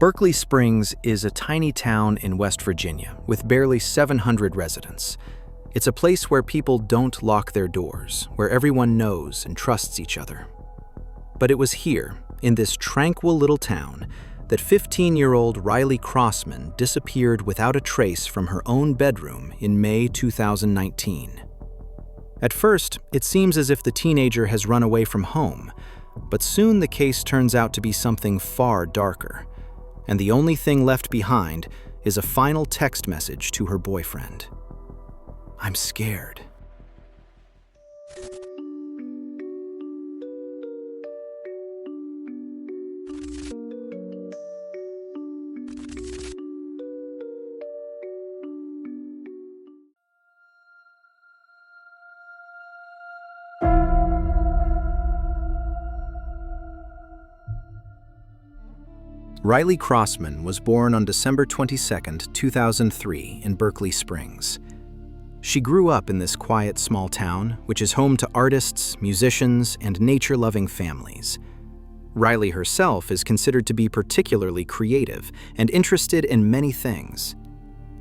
Berkeley Springs is a tiny town in West Virginia with barely 700 residents. It's a place where people don't lock their doors, where everyone knows and trusts each other. But it was here, in this tranquil little town, that 15-year-old Riley Crossman disappeared without a trace from her own bedroom in May 2019. At first, it seems as if the teenager has run away from home, but soon the case turns out to be something far darker, and the only thing left behind is a final text message to her boyfriend. "I'm scared." Riley Crossman was born on December 22, 2003, in Berkeley Springs. She grew up in this quiet small town, which is home to artists, musicians, and nature-loving families. Riley herself is considered to be particularly creative and interested in many things.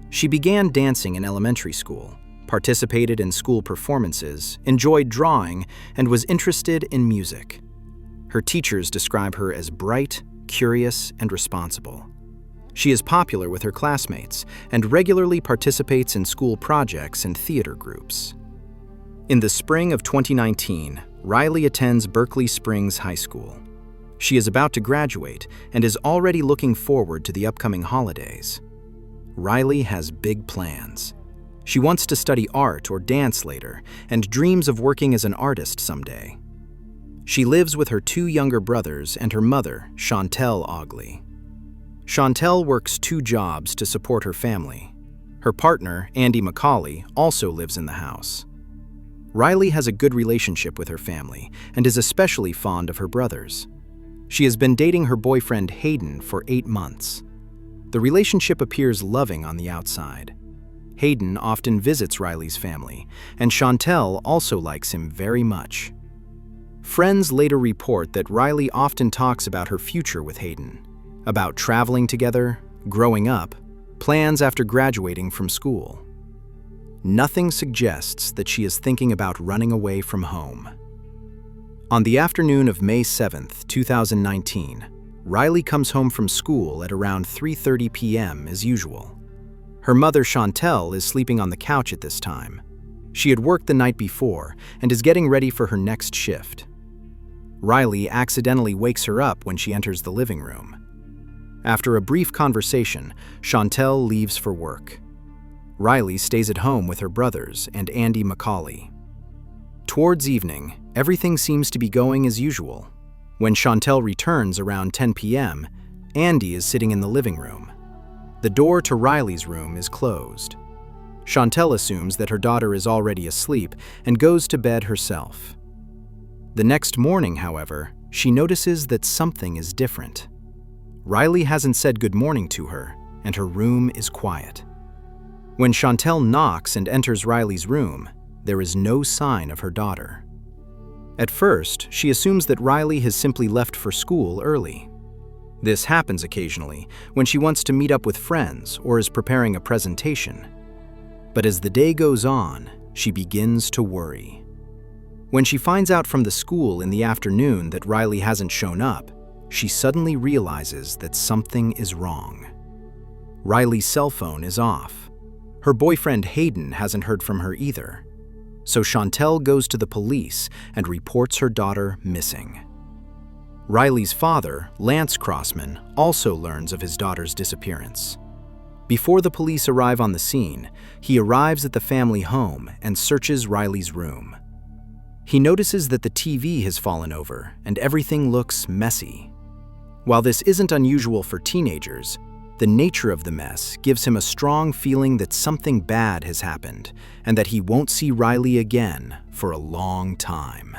She began dancing in elementary school, participated in school performances, enjoyed drawing, and was interested in music. Her teachers describe her as bright, curious, and responsible. She is popular with her classmates and regularly participates in school projects and theater groups. In the spring of 2019, Riley attends Berkeley Springs High School. She is about to graduate and is already looking forward to the upcoming holidays. Riley has big plans. She wants to study art or dance later and dreams of working as an artist someday. She lives with her two younger brothers and her mother, Chantel Ogley. Chantel works 2 jobs to support her family. Her partner, Andy McCauley, also lives in the house. Riley has a good relationship with her family and is especially fond of her brothers. She has been dating her boyfriend Hayden for 8 months. The relationship appears loving on the outside. Hayden often visits Riley's family, and Chantel also likes him very much. Friends later report that Riley often talks about her future with Hayden, about traveling together, growing up, plans after graduating from school. Nothing suggests that she is thinking about running away from home. On the afternoon of May 7, 2019, Riley comes home from school at around 3:30 p.m. as usual. Her mother, Chantel, is sleeping on the couch at this time. She had worked the night before and is getting ready for her next shift. Riley accidentally wakes her up when she enters the living room. After a brief conversation, Chantel leaves for work. Riley stays at home with her brothers and Andy McCauley. Towards evening, everything seems to be going as usual. When Chantel returns around 10 p.m., Andy is sitting in the living room. The door to Riley's room is closed. Chantel assumes that her daughter is already asleep and goes to bed herself. The next morning, however, she notices that something is different. Riley hasn't said good morning to her, and her room is quiet. When Chantel knocks and enters Riley's room, there is no sign of her daughter. At first, she assumes that Riley has simply left for school early. This happens occasionally when she wants to meet up with friends or is preparing a presentation. But as the day goes on, she begins to worry. When she finds out from the school in the afternoon that Riley hasn't shown up, she suddenly realizes that something is wrong. Riley's cell phone is off. Her boyfriend Hayden hasn't heard from her either. So Chantel goes to the police and reports her daughter missing. Riley's father, Lance Crossman, also learns of his daughter's disappearance. Before the police arrive on the scene, he arrives at the family home and searches Riley's room. He notices that the TV has fallen over and everything looks messy. While this isn't unusual for teenagers, the nature of the mess gives him a strong feeling that something bad has happened and that he won't see Riley again for a long time.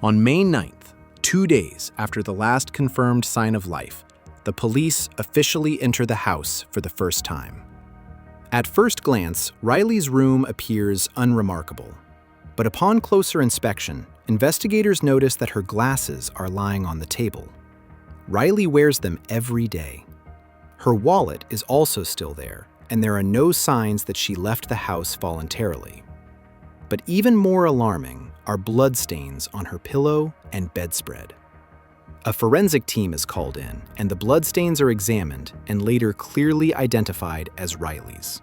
On May 9th, 2 days after the last confirmed sign of life, the police officially enter the house for the first time. At first glance, Riley's room appears unremarkable. But upon closer inspection, investigators notice that her glasses are lying on the table. Riley wears them every day. Her wallet is also still there, and there are no signs that she left the house voluntarily. But even more alarming are bloodstains on her pillow and bedspread. A forensic team is called in, and the bloodstains are examined and later clearly identified as Riley's.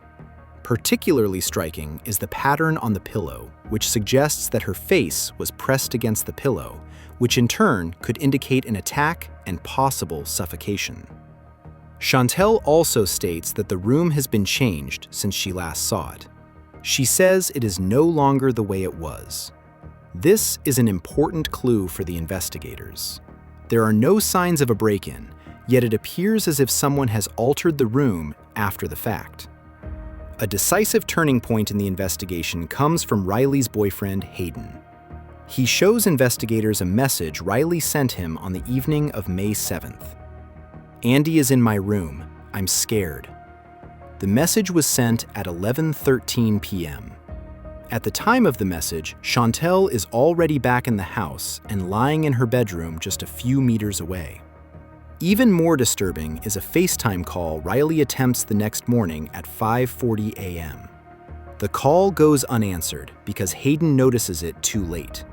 Particularly striking is the pattern on the pillow, which suggests that her face was pressed against the pillow, which in turn could indicate an attack and possible suffocation. Chantel also states that the room has been changed since she last saw it. She says it is no longer the way it was. This is an important clue for the investigators. There are no signs of a break-in, yet it appears as if someone has altered the room after the fact. A decisive turning point in the investigation comes from Riley's boyfriend, Hayden. He shows investigators a message Riley sent him on the evening of May 7th. "Andy is in my room. I'm scared." The message was sent at 11:13 p.m. At the time of the message, Chantel is already back in the house and lying in her bedroom just a few meters away. Even more disturbing is a FaceTime call Riley attempts the next morning at 5:40 a.m. The call goes unanswered because Hayden notices it too late.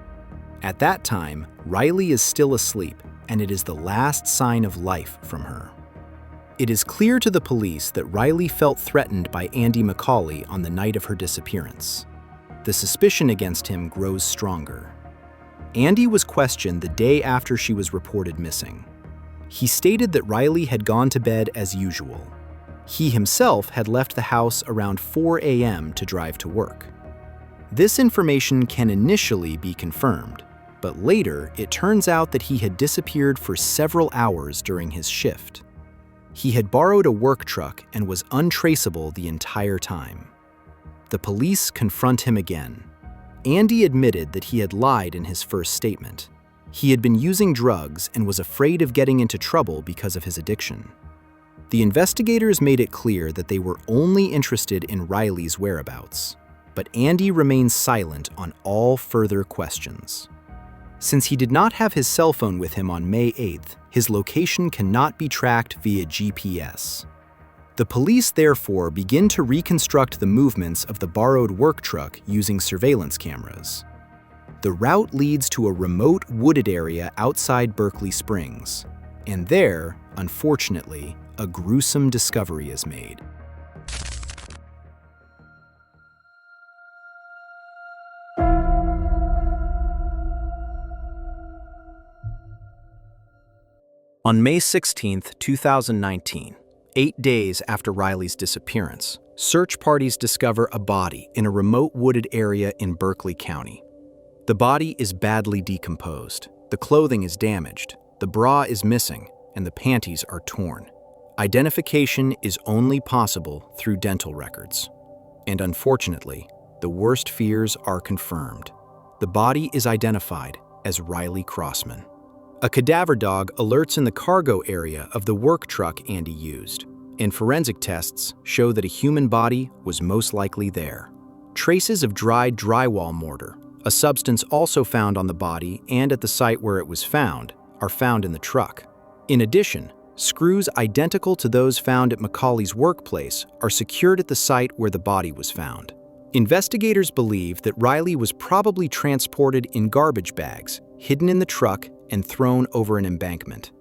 At that time, Riley is still asleep, and it is the last sign of life from her. It is clear to the police that Riley felt threatened by Andy McCauley on the night of her disappearance. The suspicion against him grows stronger. Andy was questioned the day after she was reported missing. He stated that Riley had gone to bed as usual. He himself had left the house around 4 a.m. to drive to work. This information can initially be confirmed, but later it turns out that he had disappeared for several hours during his shift. He had borrowed a work truck and was untraceable the entire time. The police confront him again. Andy admitted that he had lied in his first statement. He had been using drugs and was afraid of getting into trouble because of his addiction. The investigators made it clear that they were only interested in Riley's whereabouts, but Andy remained silent on all further questions. Since he did not have his cell phone with him on May 8th, his location cannot be tracked via GPS. The police therefore begin to reconstruct the movements of the borrowed work truck using surveillance cameras. The route leads to a remote wooded area outside Berkeley Springs, and there, unfortunately, a gruesome discovery is made. On May 16, 2019, 8 days after Riley's disappearance, search parties discover a body in a remote wooded area in Berkeley County. The body is badly decomposed, the clothing is damaged, the bra is missing, and the panties are torn. Identification is only possible through dental records. And unfortunately, the worst fears are confirmed. The body is identified as Riley Crossman. A cadaver dog alerts in the cargo area of the work truck Andy used, and forensic tests show that a human body was most likely there. Traces of dried drywall mortar, a substance also found on the body and at the site where it was found, are found in the truck. In addition, screws identical to those found at McCauley's workplace are secured at the site where the body was found. Investigators believe that Riley was probably transported in garbage bags, hidden in the truck, and thrown over an embankment.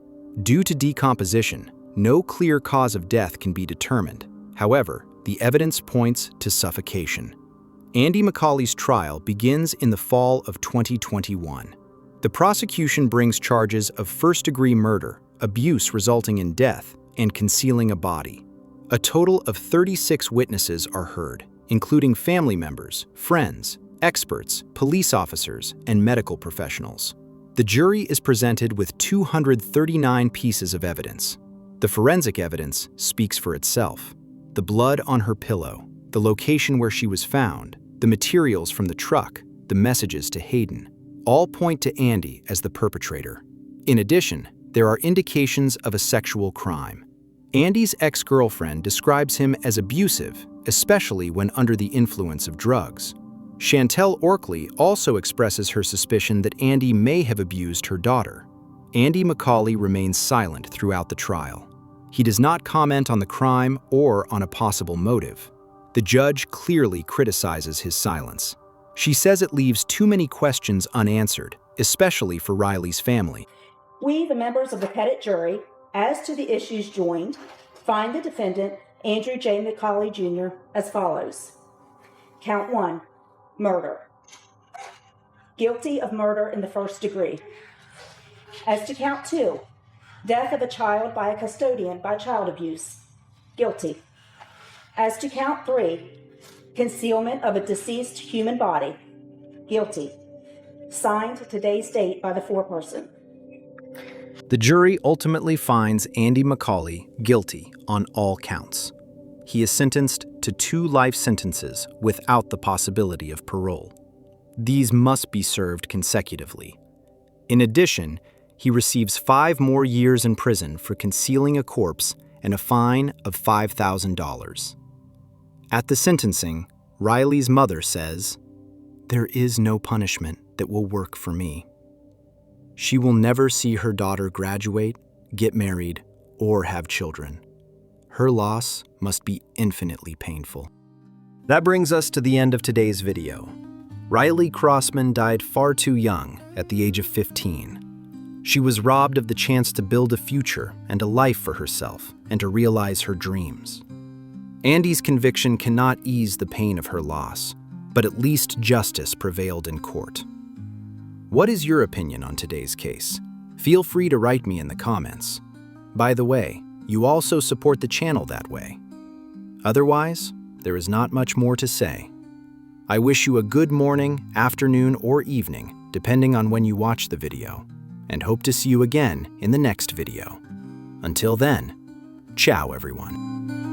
Due to decomposition, no clear cause of death can be determined. However, the evidence points to suffocation. Andy McCauley's trial begins in the fall of 2021. The prosecution brings charges of first-degree murder, abuse resulting in death, and concealing a body. A total of 36 witnesses are heard, including family members, friends, experts, police officers, and medical professionals. The jury is presented with 239 pieces of evidence. The forensic evidence speaks for itself. The blood on her pillow, the location where she was found, the materials from the truck, the messages to Hayden, all point to Andy as the perpetrator. In addition, there are indications of a sexual crime. Andy's ex-girlfriend describes him as abusive, especially when under the influence of drugs. Chantel Orkley also expresses her suspicion that Andy may have abused her daughter. Andy McCauley remains silent throughout the trial. He does not comment on the crime or on a possible motive. The judge clearly criticizes his silence. She says it leaves too many questions unanswered, especially for Riley's family. We, the members of the petit jury, as to the issues joined, find the defendant, Andrew J. McCauley Jr., as follows. Count 1, murder. Guilty of murder in the first degree. As to count 2, death of a child by a custodian by child abuse. Guilty. As to count 3, concealment of a deceased human body. Guilty. Signed today's date by the foreperson. The jury ultimately finds Andy McCauley guilty on all counts. He is sentenced to 2 life sentences without the possibility of parole. These must be served consecutively. In addition, he receives 5 more years in prison for concealing a corpse and a fine of $5,000. At the sentencing, Riley's mother says, "There is no punishment that will work for me." She will never see her daughter graduate, get married, or have children. Her loss must be infinitely painful. That brings us to the end of today's video. Riley Crossman died far too young, at the age of 15. She was robbed of the chance to build a future and a life for herself and to realize her dreams. Andy's conviction cannot ease the pain of her loss, but at least justice prevailed in court. What is your opinion on today's case? Feel free to write me in the comments. By the way, you also support the channel that way. Otherwise, there is not much more to say. I wish you a good morning, afternoon, or evening, depending on when you watch the video, and hope to see you again in the next video. Until then, ciao everyone.